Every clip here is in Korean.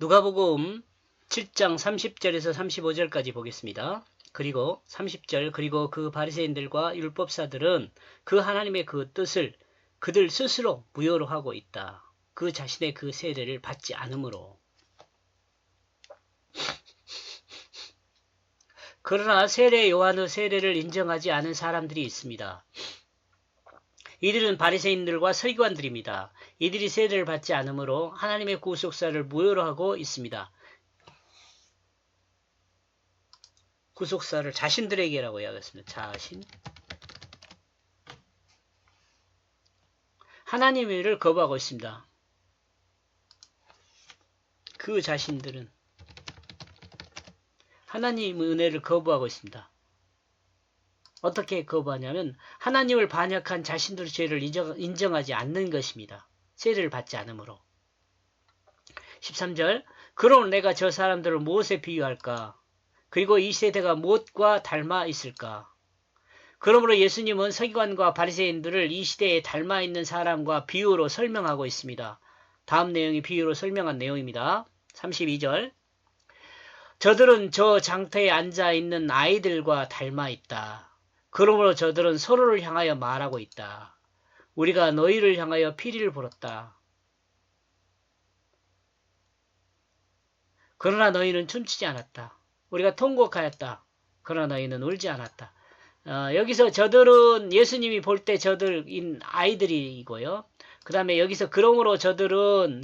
누가복음 7장 30절에서 35절까지 보겠습니다. 그리고 30절 그리고 그 바리새인들과 율법사들은 그 하나님의 그 뜻을 그들 스스로 무효로 하고 있다. 그 자신의 그 세례를 받지 않으므로. 그러나 세례 요한의 세례를 인정하지 않은 사람들이 있습니다. 이들은 바리새인들과 서기관들입니다. 이들이 세례를 받지 않으므로 하나님의 구속사를 무효로 하고 있습니다. 구속사를 자신들에게라고 이야기했습니다. 자신. 하나님의 일을 거부하고 있습니다. 그 자신들은 하나님의 은혜를 거부하고 있습니다. 어떻게 거부하냐면 하나님을 반역한 자신들의 죄를 인정하지 않는 것입니다. 세례를 받지 않으므로. 13절 그럼 내가 저 사람들을 무엇에 비유할까? 그리고 이 세대가 무엇과 닮아 있을까? 그러므로 예수님은 서기관과 바리새인들을 이 시대에 닮아 있는 사람과 비유로 설명하고 있습니다. 다음 내용이 비유로 설명한 내용입니다. 32절 저들은 저 장터에 앉아 있는 아이들과 닮아 있다. 그러므로 저들은 서로를 향하여 말하고 있다. 우리가 너희를 향하여 피리를 불었다. 그러나 너희는 춤추지 않았다. 우리가 통곡하였다. 그러나 너희는 울지 않았다. 여기서 저들은 예수님이 볼 때 저들인 아이들이고요. 그 다음에 여기서 그러므로 저들은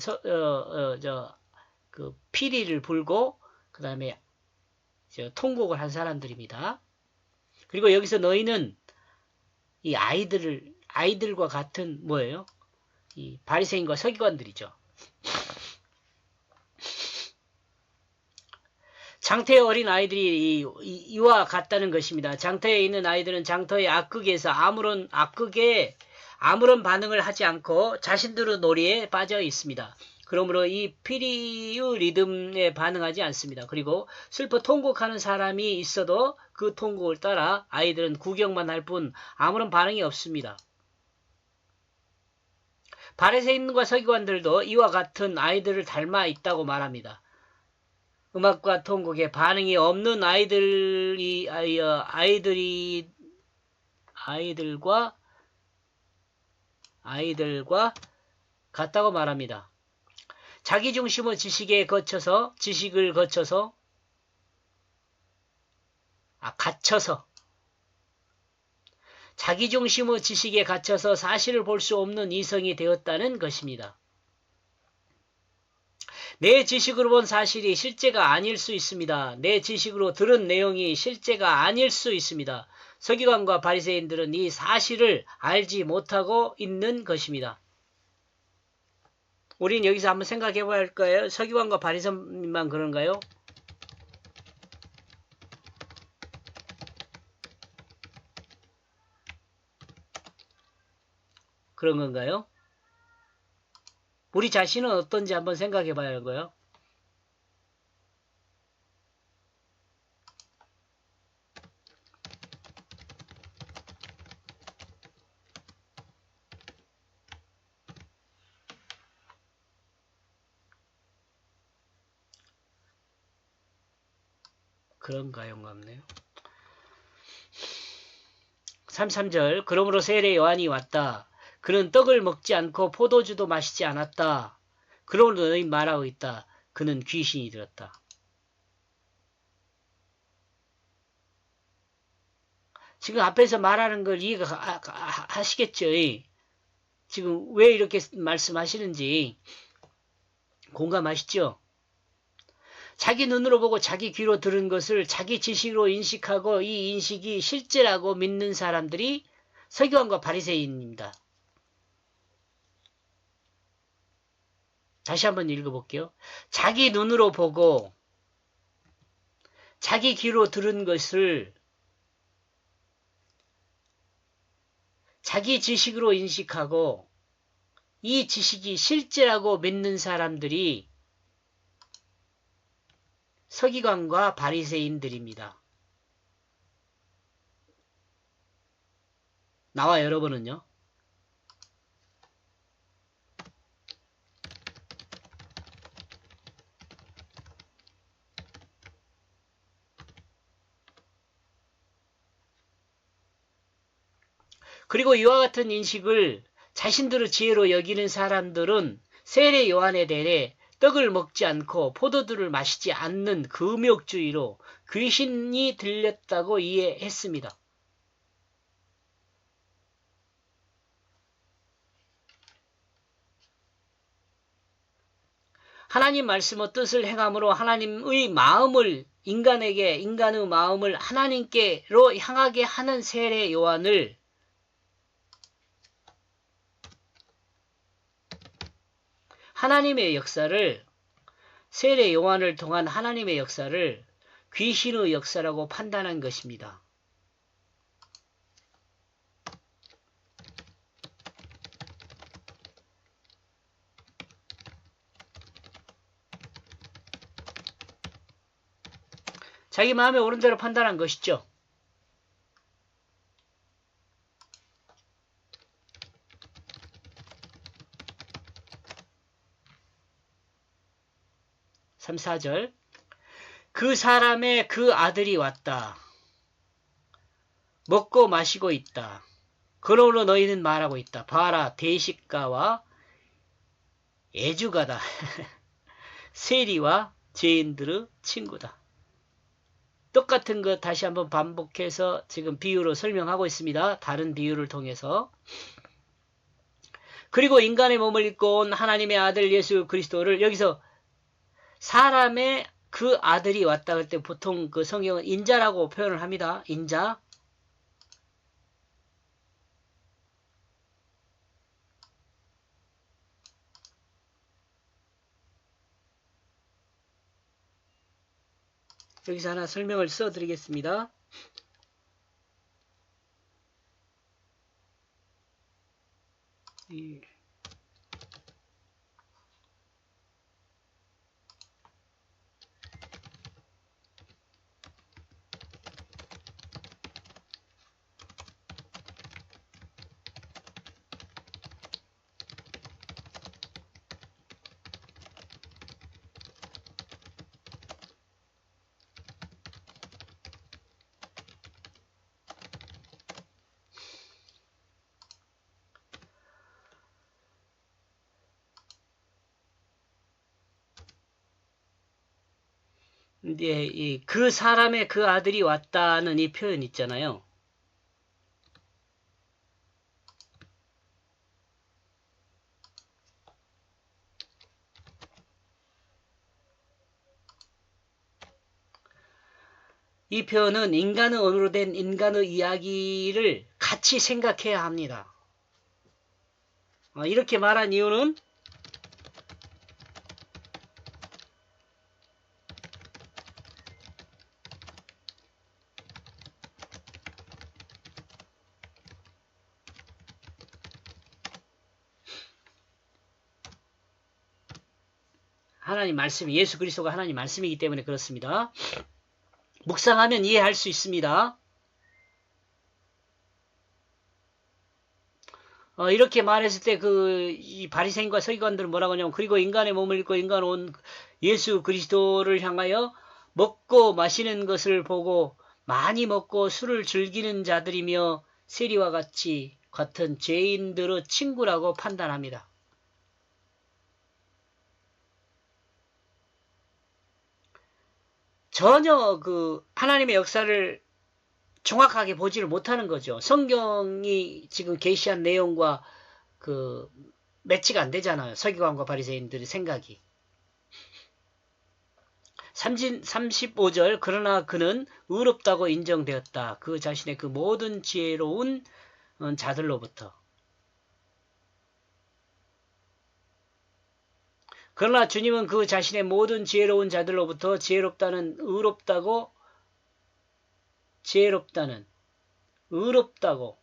그 피리를 불고 그 다음에 통곡을 한 사람들입니다. 그리고 여기서 너희는 이 아이들과 같은 뭐예요? 이 바리새인과 서기관들이죠. 장터의 어린 아이들이 이와 같다는 것입니다. 장터에 있는 아이들은 장터의 악극에서 아무런 반응을 하지 않고 자신들의 놀이에 빠져 있습니다. 그러므로 이 피리의 리듬에 반응하지 않습니다. 그리고 슬퍼 통곡하는 사람이 있어도 그 통곡을 따라 아이들은 구경만 할 뿐 아무런 반응이 없습니다. 바리새인과 서기관들도 이와 같은 아이들을 닮아 있다고 말합니다. 음악과 통곡에 반응이 없는 아이들과 같다고 말합니다. 자기중심의 지식을 거쳐서 자기중심의 지식에 갇혀서 사실을 볼 수 없는 이성이 되었다는 것입니다. 내 지식으로 본 사실이 실제가 아닐 수 있습니다. 내 지식으로 들은 내용이 실제가 아닐 수 있습니다. 서기관과 바리새인들은 이 사실을 알지 못하고 있는 것입니다. 우린 여기서 한번 생각해 봐야 할 거예요. 서기관과 바리새인만 그런가요? 그런 건가요? 우리 자신은 어떤지 한번 생각해 봐야 할 거예요. 그런가요? 같네요. 33절 그러므로 세례 요한이 왔다. 그는 떡을 먹지 않고 포도주도 마시지 않았다. 그러므로 너희 말하고 있다. 그는 귀신이 들었다. 지금 앞에서 말하는 걸 이해가 하시겠죠? 지금 왜 이렇게 말씀하시는지 공감하시죠? 자기 눈으로 보고 자기 귀로 들은 것을 자기 지식으로 인식하고 이 인식이 실제라고 믿는 사람들이 서기관과 바리새인입니다. 다시 한번 읽어볼게요. 자기 눈으로 보고 자기 귀로 들은 것을 자기 지식으로 인식하고 이 지식이 실제라고 믿는 사람들이 서기관과 바리새인들입니다. 나와 여러분은요? 그리고 이와 같은 인식을 자신들의 지혜로 여기는 사람들은 세례 요한에 대해 떡을 먹지 않고 포도주를 마시지 않는 금욕주의로 귀신이 들렸다고 이해했습니다. 하나님 말씀의 뜻을 행함으로 하나님의 마음을 인간의 마음을 하나님께로 향하게 하는 세례 요한을 하나님의 역사를 세례 요한을 통한 하나님의 역사를 귀신의 역사라고 판단한 것입니다. 자기 마음에 오른 대로 판단한 것이죠. (3, 4절) 그 사람의 그 아들이 왔다. 먹고 마시고 있다. 그러므로 너희는 말하고 있다. 봐라, 대식가와 애주가다. 세리와 죄인들의 친구다. 똑같은 것 다시 한번 반복해서 지금 비유로 설명하고 있습니다. 다른 비유를 통해서. 그리고 인간의 몸을 입고 온 하나님의 아들 예수 그리스도를 여기서 사람의 그 아들이 왔다 할 때 보통 그 성경은 인자라고 표현을 합니다. 인자. 여기서 하나 설명을 써드리겠습니다. 이제 그 사람의 그 아들이 왔다는 이 표현 있잖아요. 이 표현은 인간의 언어로 된 인간의 이야기를 같이 생각해야 합니다. 이렇게 말한 이유는 하나님 말씀이 예수 그리스도가 하나님 말씀이기 때문에 그렇습니다. 묵상하면 이해할 수 있습니다. 이렇게 말했을 때 이 바리새인과 서기관들은 뭐라고 하냐면 그리고 인간의 몸을 입고 인간 온 예수 그리스도를 향하여 먹고 마시는 것을 보고 많이 먹고 술을 즐기는 자들이며 세리와 같은 죄인들의 친구라고 판단합니다. 전혀 하나님의 역사를 정확하게 보지를 못하는 거죠. 성경이 지금 계시한 내용과 매치가 안 되잖아요. 서기관과 바리새인들의 생각이. 35절 그러나 그는 의롭다고 인정되었다. 그 자신의 그 모든 지혜로운 자들로부터. 그러나 주님은 그 자신의 모든 지혜로운 자들로부터 의롭다고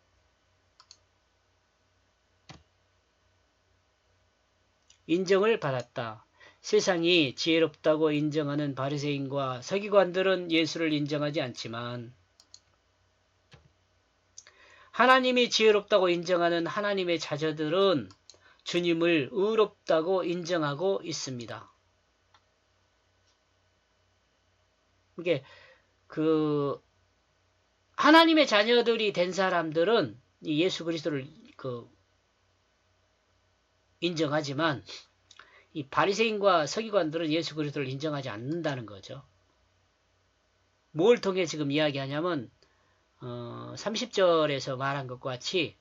인정을 받았다. 세상이 지혜롭다고 인정하는 바리새인과 서기관들은 예수를 인정하지 않지만 하나님이 지혜롭다고 인정하는 하나님의 자녀들은 주님을 의롭다고 인정하고 있습니다. 이게 하나님의 자녀들이 된 사람들은 이 예수 그리스도를 인정하지만 이 바리새인과 서기관들은 예수 그리스도를 인정하지 않는다는 거죠. 뭘 통해 지금 이야기하냐면 30절에서 말한 것과 같이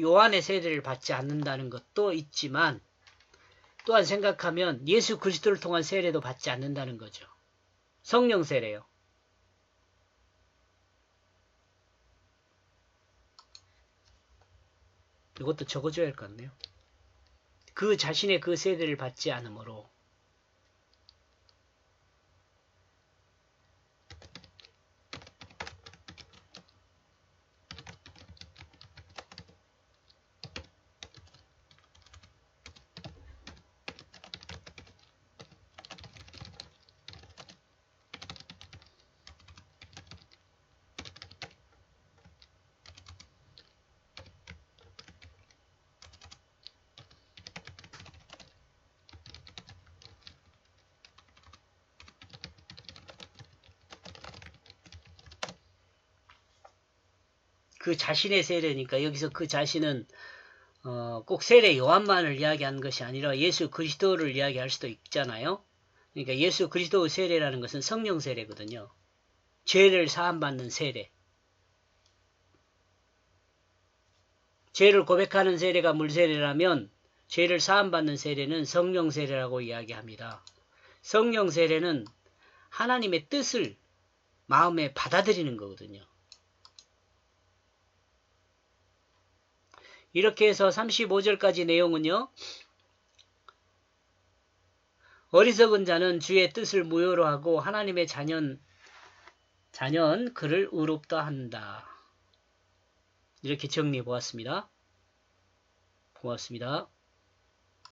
요한의 세례를 받지 않는다는 것도 있지만 또한 생각하면 예수 그리스도를 통한 세례도 받지 않는다는 거죠. 성령 세례요. 이것도 적어줘야 할 것 같네요. 그 자신의 그 세례를 받지 않으므로 그 자신의 세례니까 여기서 그 자신은 꼭 세례 요한만을 이야기하는 것이 아니라 예수 그리스도를 이야기할 수도 있잖아요. 그러니까 예수 그리스도의 세례라는 것은 성령 세례거든요. 죄를 사함받는 세례. 죄를 고백하는 세례가 물세례라면 죄를 사함받는 세례는 성령 세례라고 이야기합니다. 성령 세례는 하나님의 뜻을 마음에 받아들이는 거거든요. 이렇게 해서 35절까지 내용은요. 어리석은 자는 주의 뜻을 무효로 하고 하나님의 자녀는 그를 의롭다 한다. 이렇게 정리해 보았습니다. 고맙습니다.